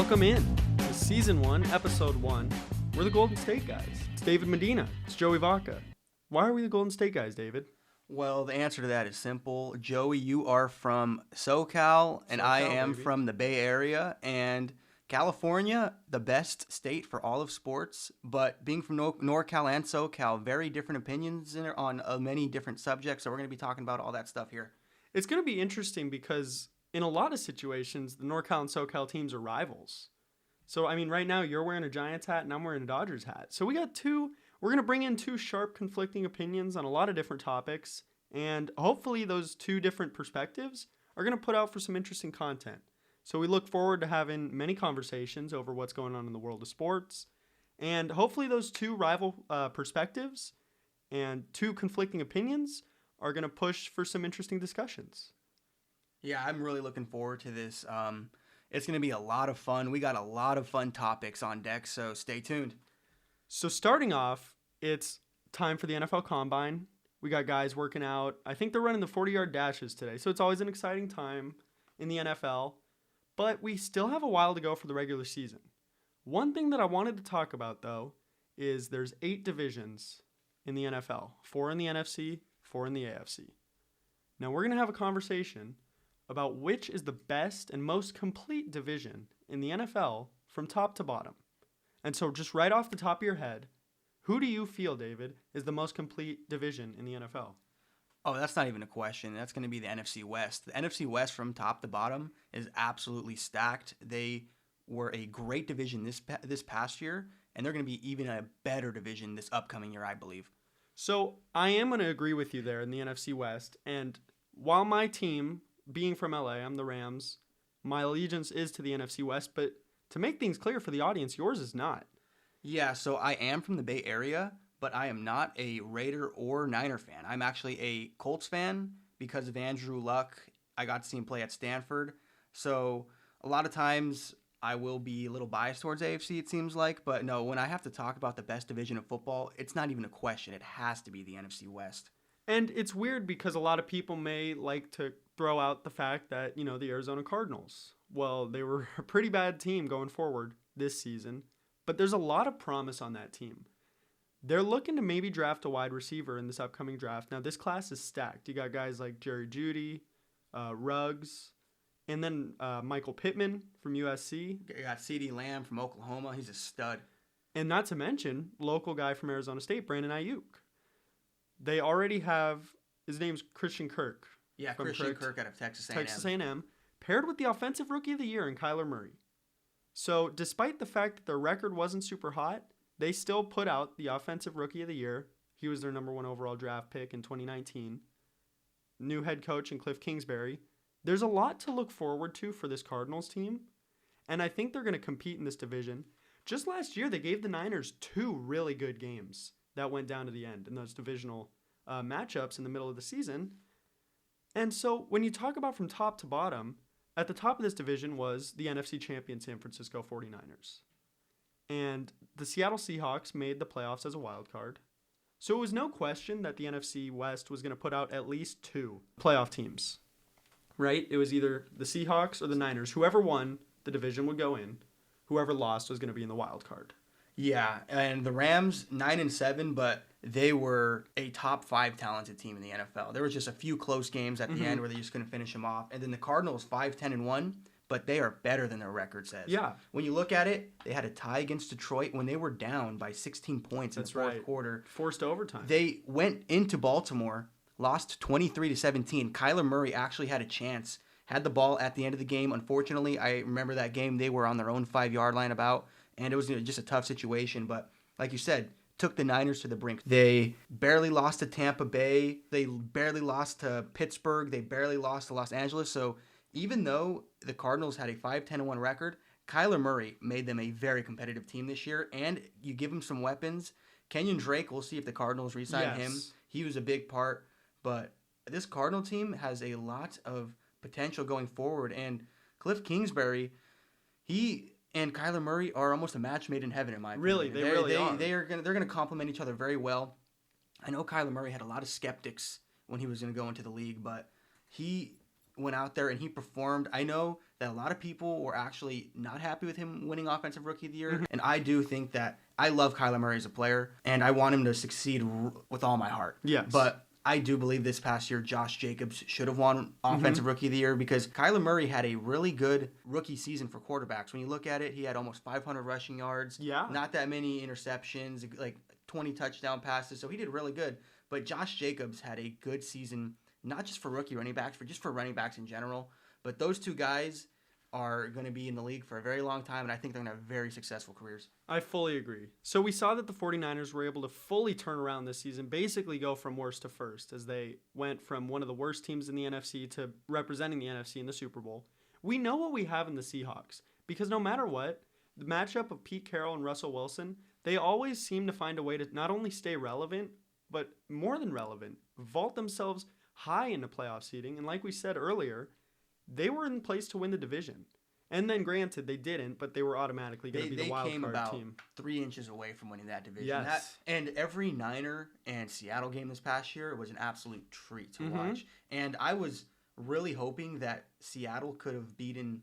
Welcome in to Season 1, Episode 1. We're the Golden State guys. It's David Medina. It's Joey Vacca. Why are we the Golden State guys, David? Well, the answer to that is simple. Joey, you are from SoCal, and I am baby. from the Bay Area. And California, the best state for all of sports. But being from NorCal and SoCal, very different opinions on many different subjects. So we're going to be talking about all that stuff here. It's going to be interesting because in a lot of situations, the NorCal and SoCal teams are rivals. So, I mean, right now you're wearing a Giants hat and I'm wearing a Dodgers hat. So we're going to bring in two sharp conflicting opinions on a lot of different topics. And hopefully those two different perspectives are going to put out for some interesting content. So we look forward to having many conversations over what's going on in the world of sports. And hopefully those two rival perspectives and two conflicting opinions are going to push for some interesting discussions. Yeah, I'm really looking forward to this. It's going to be a lot of fun. We got a lot of fun topics on deck, so stay tuned. So starting off, it's time for the NFL Combine. We got guys working out. I think they're running the 40-yard dashes today, so it's always an exciting time in the NFL. But we still have a while to go for the regular season. One thing that I wanted to talk about, though, is there's 8 divisions in the NFL. 4 in the NFC, 4 in the AFC. Now we're going to have a conversation about which is the best and most complete division in the NFL from top to bottom. And so just right off the top of your head, who do you feel, David, is the most complete division in the NFL? Oh, that's not even a question. That's going to be the NFC West. The NFC West from top to bottom is absolutely stacked. They were a great division this past year, and they're going to be even a better division this upcoming year, I believe. So I am going to agree with you there in the NFC West. And while my team, being from LA, I'm the Rams, my allegiance is to the NFC West. But to make things clear for the audience, yours is not. Yeah, so I am from the Bay Area, but I am not a Raider or Niner fan. I'm actually a Colts fan because of Andrew Luck. I got to see him play at Stanford. So a lot of times I will be a little biased towards AFC, it seems like. But no, when I have to talk about the best division of football, it's not even a question. It has to be the NFC West. And it's weird because a lot of people may like to throw out the fact that, the Arizona Cardinals, well, they were a pretty bad team going forward this season, but there's a lot of promise on that team. They're looking to maybe draft a wide receiver in this upcoming draft. Now, this class is stacked. You got guys like Jerry Jeudy, Ruggs, and then Michael Pittman from USC. You got CeeDee Lamb from Oklahoma. He's a stud. And not to mention, local guy from Arizona State, Brandon Ayuk. They already have, his name's Christian Kirk. Yeah, Christian Kirk out of Texas A&M. Texas A&M, paired with the Offensive Rookie of the Year in Kyler Murray. So despite the fact that their record wasn't super hot, they still put out the Offensive Rookie of the Year. He was their number 1 overall draft pick in 2019. New head coach in Cliff Kingsbury. There's a lot to look forward to for this Cardinals team, and I think they're going to compete in this division. Just last year, they gave the Niners 2 really good games that went down to the end in those divisional matchups in the middle of the season. And so when you talk about from top to bottom, at the top of this division was the NFC champion San Francisco 49ers. And the Seattle Seahawks made the playoffs as a wild card. So it was no question that the NFC West was going to put out at least 2 playoff teams, right? It was either the Seahawks or the Niners. Whoever won, the division would go in. Whoever lost was going to be in the wild card. Yeah, and the Rams 9-7, but they were a top 5 talented team in the NFL. There was just a few close games at the end where they just couldn't finish them off. And then the Cardinals 5-10-1, but they are better than their record says. Yeah. When you look at it, they had a tie against Detroit when they were down by 16 points in the fourth quarter. Forced overtime. They went into Baltimore, lost 23-17. Kyler Murray actually had a chance, had the ball at the end of the game. Unfortunately, I remember that game. They were on their own 5-yard line and it was just a tough situation. But like you said, took the Niners to the brink. They barely lost to Tampa Bay. They barely lost to Pittsburgh. They barely lost to Los Angeles. So even though the Cardinals had a 5-10-1 record, Kyler Murray made them a very competitive team this year. And you give him some weapons. Kenyon Drake, we'll see if the Cardinals re-sign him. He was a big part. But this Cardinal team has a lot of potential going forward. And Cliff Kingsbury, he and Kyler Murray are almost a match made in heaven, in my opinion. Really, they really are. They're going to complement each other very well. I know Kyler Murray had a lot of skeptics when he was going to go into the league, but went out there and he performed. I know that a lot of people were actually not happy with him winning Offensive Rookie of the Year. And I do think that I love Kyler Murray as a player, and I want him to succeed with all my heart. Yes. But I do believe this past year, Josh Jacobs should have won Offensive Rookie of the Year because Kyler Murray had a really good rookie season for quarterbacks. When you look at it, he had almost 500 rushing yards. Yeah. Not that many interceptions, like 20 touchdown passes. So he did really good. But Josh Jacobs had a good season, not just for rookie running backs, but just for running backs in general. But those two guys are going to be in the league for a very long time, and I think they're going to have very successful careers. I fully agree. So we saw that the 49ers were able to fully turn around this season, basically go from worst to first, as they went from one of the worst teams in the NFC to representing the NFC in the Super Bowl. We know what we have in the Seahawks, because no matter what, the matchup of Pete Carroll and Russell Wilson, they always seem to find a way to not only stay relevant, but more than relevant, vault themselves high into playoff seeding. And like we said earlier, they were in place to win the division. And then granted, they didn't, but they were automatically going to be the wild card team. They came about 3 inches away from winning that division. Yes. And every Niner and Seattle game this past year was an absolute treat to watch. And I was really hoping that Seattle could have beaten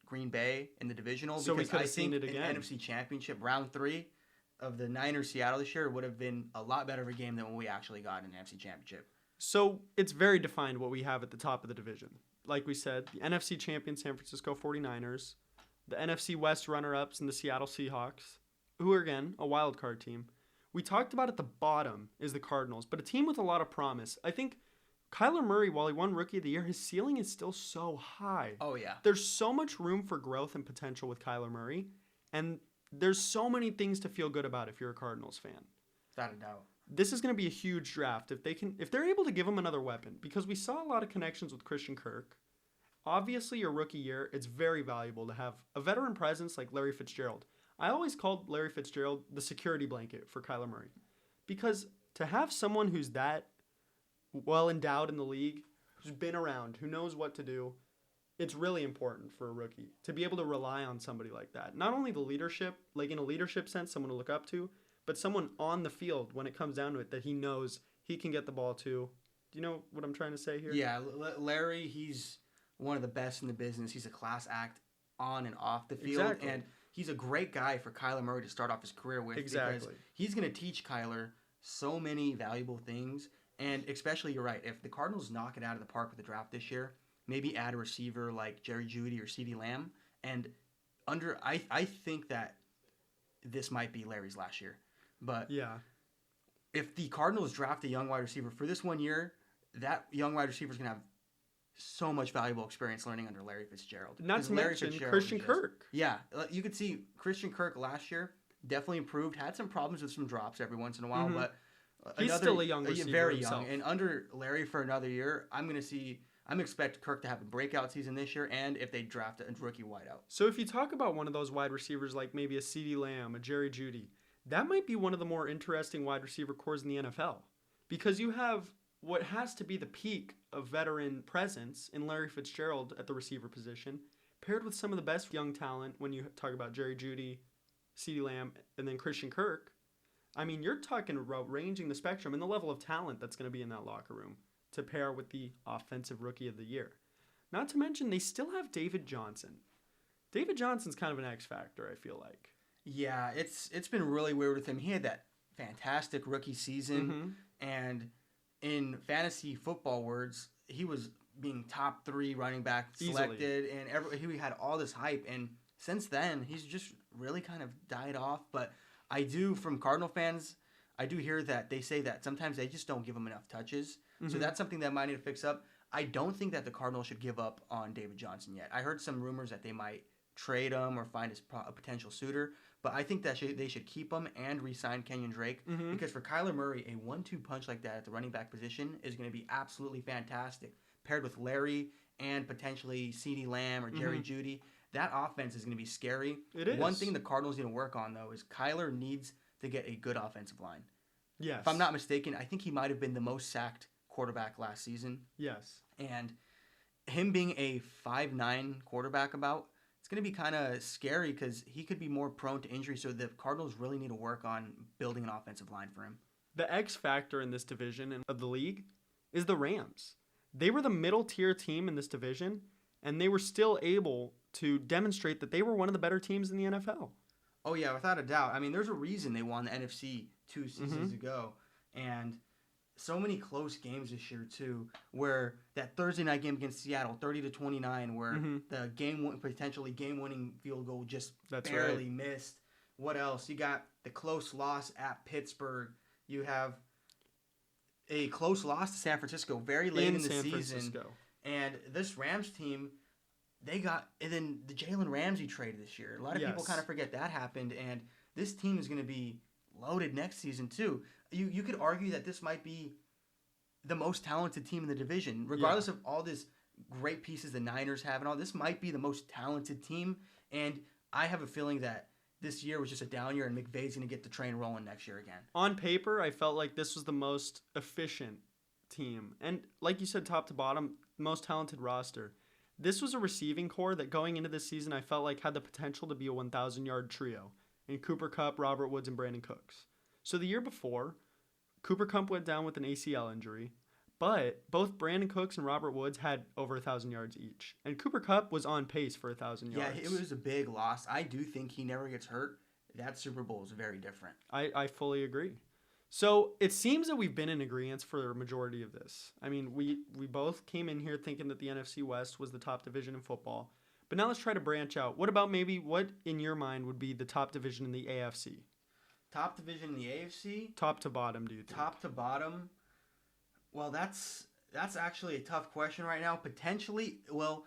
Green Bay in the divisional, so because we I think it again. an NFC Championship round 3 of the Niners-Seattle this year would have been a lot better of a game than what we actually got in the NFC Championship. So it's very defined what we have at the top of the division. Like we said, the NFC champion San Francisco 49ers, the NFC West runner-ups and the Seattle Seahawks, who are, again, a wild card team. We talked about at the bottom is the Cardinals, but a team with a lot of promise. I think Kyler Murray, while he won Rookie of the Year, his ceiling is still so high. Oh, yeah. There's so much room for growth and potential with Kyler Murray, and there's so many things to feel good about if you're a Cardinals fan. Without a doubt. This is going to be a huge draft if they're able to give him another weapon, because we saw a lot of connections with Christian Kirk. Obviously, your rookie year, it's very valuable to have a veteran presence like Larry Fitzgerald. I always called Larry Fitzgerald the security blanket for Kyler Murray, because to have someone who's that well endowed in the league, who's been around, who knows what to do, it's really important for a rookie to be able to rely on somebody like that. Not only the leadership, like in a leadership sense, someone to look up to, but someone on the field when it comes down to it that he knows he can get the ball to. Do you know what I'm trying to say here? Yeah, Larry, he's one of the best in the business. He's a class act on and off the field. Exactly. And he's a great guy for Kyler Murray to start off his career with. Exactly. Because he's going to teach Kyler so many valuable things. And especially, you're right, if the Cardinals knock it out of the park with the draft this year, maybe add a receiver like Jerry Jeudy or CeeDee Lamb. And I think that this might be Larry's last year. But yeah, if the Cardinals draft a young wide receiver for this 1 year, that young wide receiver is going to have so much valuable experience learning under Larry Fitzgerald. Not to mention Christian Kirk. Yeah, you could see Christian Kirk last year definitely improved. Had some problems with some drops every once in a while, but he's still a young receiver very himself. young. And under Larry for another year, I'm expect Kirk to have a breakout season this year, and if they draft a rookie wideout. So if you talk about one of those wide receivers like maybe a CeeDee Lamb, a Jerry Jeudy, that might be one of the more interesting wide receiver cores in the NFL, because you have what has to be the peak of veteran presence in Larry Fitzgerald at the receiver position, paired with some of the best young talent when you talk about Jerry Jeudy, CeeDee Lamb, and then Christian Kirk. I mean, you're talking about ranging the spectrum and the level of talent that's going to be in that locker room to pair with the Offensive Rookie of the Year. Not to mention, they still have David Johnson. David Johnson's kind of an X factor, I feel like. Yeah, it's been really weird with him. He had that fantastic rookie season, and in fantasy football words, he was being top 3 running back selected, and he had all this hype. And since then, he's just really kind of died off. But from Cardinal fans, I do hear that they say that sometimes they just don't give him enough touches. So that's something that might need to fix up. I don't think that the Cardinals should give up on David Johnson yet. I heard some rumors that they might trade him or find a potential suitor. But I think that they should keep him and re-sign Kenyon Drake, because for Kyler Murray, a 1-2 punch like that at the running back position is going to be absolutely fantastic. Paired with Larry and potentially CeeDee Lamb or Jerry Jeudy, that offense is going to be scary. It is. One thing the Cardinals need to work on, though, is Kyler needs to get a good offensive line. Yes. If I'm not mistaken, I think he might have been the most sacked quarterback last season. Yes. And him being a 5'9" quarterback it's going to be kind of scary because he could be more prone to injury, so the Cardinals really need to work on building an offensive line for him. The X factor in this division of the league is the Rams. They were the middle tier team in this division, and they were still able to demonstrate that they were one of the better teams in the NFL. Oh, yeah, without a doubt. I mean, there's a reason they won the NFC 2 seasons ago. And so many close games this year, too, where that Thursday night game against Seattle, 30-29, where the potentially game-winning field goal just barely missed. What else? You got the close loss at Pittsburgh. You have a close loss to San Francisco very late in the season. And this Rams team, and then the Jalen Ramsey trade this year. A lot of people kind of forget that happened, and this team is going to be loaded next season too. You could argue that this might be the most talented team in the division, regardless of all these great pieces the Niners have and all. This might be the most talented team, and I have a feeling that this year was just a down year, and McVay's going to get the train rolling next year again. On paper, I felt like this was the most efficient team, and like you said, top to bottom, most talented roster. This was a receiving core that going into this season I felt like had the potential to be a 1,000-yard trio in Cooper Kupp, Robert Woods, and Brandon Cooks. So the year before, Cooper Kupp went down with an ACL injury, but both Brandon Cooks and Robert Woods had over 1,000 yards each. And Cooper Kupp was on pace for 1,000 yards. Yeah, it was a big loss. I do think he never gets hurt. That Super Bowl is very different. I fully agree. So it seems that we've been in agreement for a majority of this. I mean, we both came in here thinking that the NFC West was the top division in football. But now let's try to branch out. What about what in your mind would be the top division in the AFC? Top division in the AFC? Top to bottom, do you think? Top to bottom? Well, that's actually a tough question right now. Potentially, well,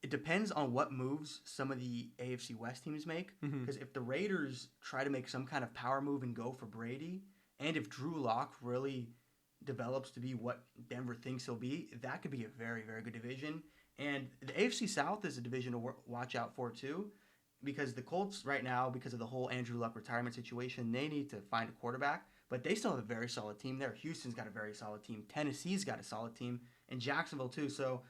it depends on what moves some of the AFC West teams make. Because if the Raiders try to make some kind of power move and go for Brady, and if Drew Lock really develops to be what Denver thinks he'll be, that could be a very, very good division. And the AFC South is a division to watch out for, too, because the Colts right now, because of the whole Andrew Luck retirement situation, they need to find a quarterback. But they still have a very solid team there. Houston's got a very solid team. Tennessee's got a solid team. And Jacksonville, too. So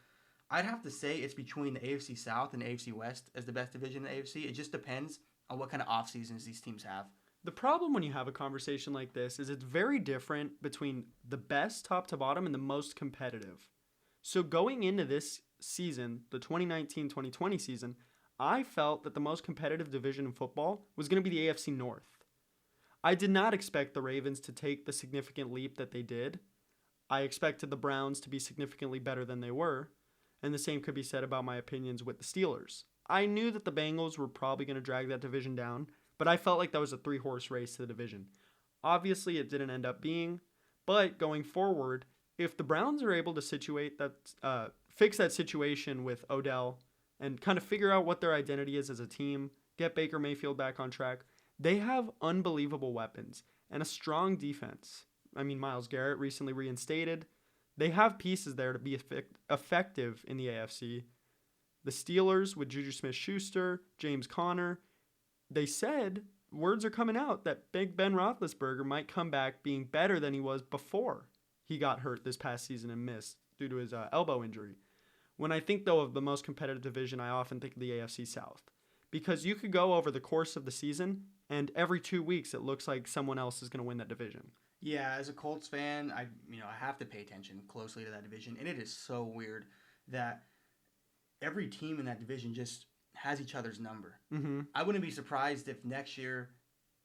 I'd have to say it's between the AFC South and the AFC West as the best division in the AFC. It just depends on what kind of off seasons these teams have. The problem when you have a conversation like this is it's very different between the best top to bottom and the most competitive. So going into this season, the 2019-2020 season, I felt that the most competitive division in football was going to be the AFC North. I did not expect the Ravens to take the significant leap that they did. I expected the Browns to be significantly better than they were, and the same could be said about my opinions with the Steelers. I knew that the Bengals were probably going to drag that division down, but I felt like that was a 3-horse race to the division. Obviously, it didn't end up being, but going forward, if the Browns are able to fix that situation with Odell and kind of figure out what their identity is as a team, get Baker Mayfield back on track, they have unbelievable weapons and a strong defense. I mean, Myles Garrett recently reinstated. They have pieces there to be effective in the AFC. The Steelers with Juju Smith-Schuster, James Conner, they said words are coming out that Big Ben Roethlisberger might come back being better than he was before he got hurt this past season and missed due to his elbow injury. When I think, though, of the most competitive division, I often think of the AFC South. Because you could go over the course of the season, and every 2 weeks it looks like someone else is going to win that division. Yeah, as a Colts fan, I have to pay attention closely to that division, and it is so weird that every team in that division just has each other's number. I wouldn't be surprised if next year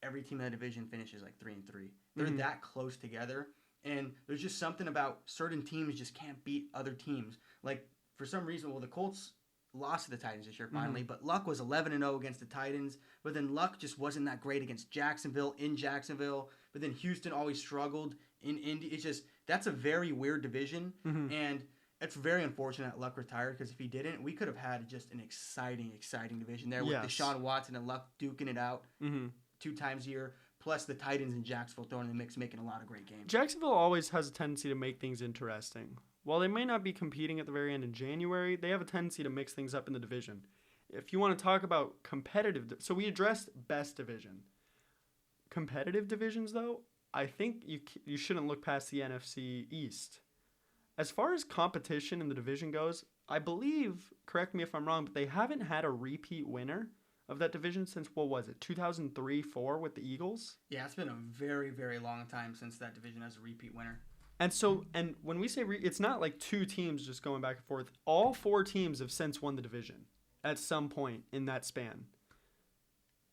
every team in that division finishes like 3-3. They're that close together, and there's just something about certain teams just can't beat other teams. Like, for some reason, the Colts lost to the Titans this year finally, but Luck was 11-0 against the Titans, but then Luck just wasn't that great against Jacksonville in Jacksonville, but then Houston always struggled in Indy. It's just, that's a very weird division, and it's very unfortunate that Luck retired, because if he didn't, we could have had just an exciting division there with Deshaun Watson and Luck duking it out 2 times a year, plus the Titans and Jacksonville throwing in the mix, making a lot of great games. Jacksonville always has a tendency to make things interesting. While they may not be competing at the very end in January, they have a tendency to mix things up in the division. If you want to talk about competitive, so we addressed best division. Competitive divisions, though, I think you shouldn't look past the NFC East. As far as competition in the division goes, I believe, correct me if I'm wrong, but they haven't had a repeat winner of that division since, 2003-04 with the Eagles? Yeah, it's been a very, very long time since that division has a repeat winner. And when we say it's not like two teams just going back and forth. All four teams have since won the division at some point in that span.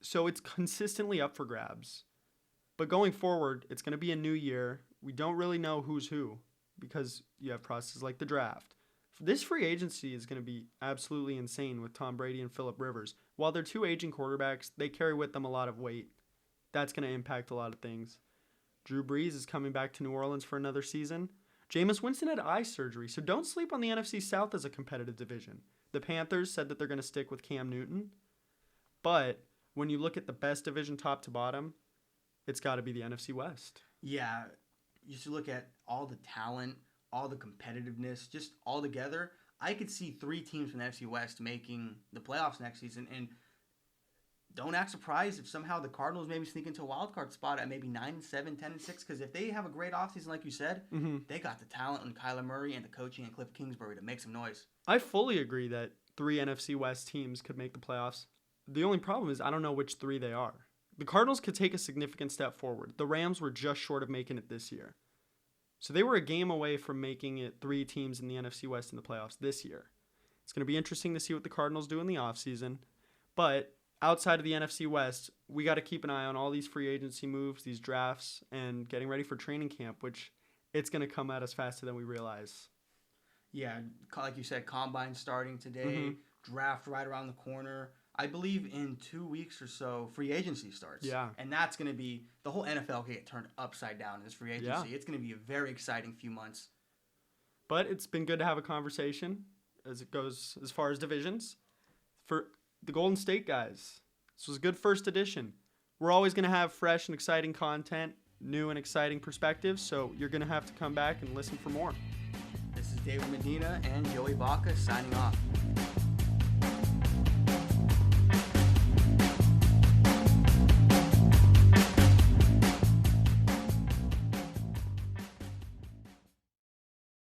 So it's consistently up for grabs. But going forward, it's going to be a new year. We don't really know who's who because you have processes like the draft. This free agency is going to be absolutely insane with Tom Brady and Phillip Rivers. While they're two aging quarterbacks, they carry with them a lot of weight. That's going to impact a lot of things. Drew Brees is coming back to New Orleans for another season. Jameis Winston had eye surgery, so don't sleep on the NFC South as a competitive division. The Panthers said that they're going to stick with Cam Newton. But when you look at the best division top to bottom, it's got to be the NFC West. Yeah, you should look at all the talent, all the competitiveness, just all together. I could see three teams from the NFC West making the playoffs next season, and don't act surprised if somehow the Cardinals maybe sneak into a wild card spot at maybe 9-7, 10-6, because if they have a great offseason, like you said, they got the talent in Kyler Murray and the coaching in Cliff Kingsbury to make some noise. I fully agree that three NFC West teams could make the playoffs. The only problem is I don't know which three they are. The Cardinals could take a significant step forward. The Rams were just short of making it this year. So they were a game away from making it three teams in the NFC West in the playoffs this year. It's going to be interesting to see what the Cardinals do in the offseason. But outside of the NFC West, we got to keep an eye on all these free agency moves, these drafts, and getting ready for training camp, which it's going to come at us faster than we realize. Yeah, like you said, combine starting today, draft right around the corner. I believe in 2 weeks or so, free agency starts. Yeah. And that's going to be, the whole NFL can get turned upside down in this free agency. Yeah. It's going to be a very exciting few months. But it's been good to have a conversation as it goes as far as divisions. For the Golden State guys, this was a good first edition. We're always going to have fresh and exciting content, new and exciting perspectives, so you're going to have to come back and listen for more. This is David Medina and Joey Vacca signing off.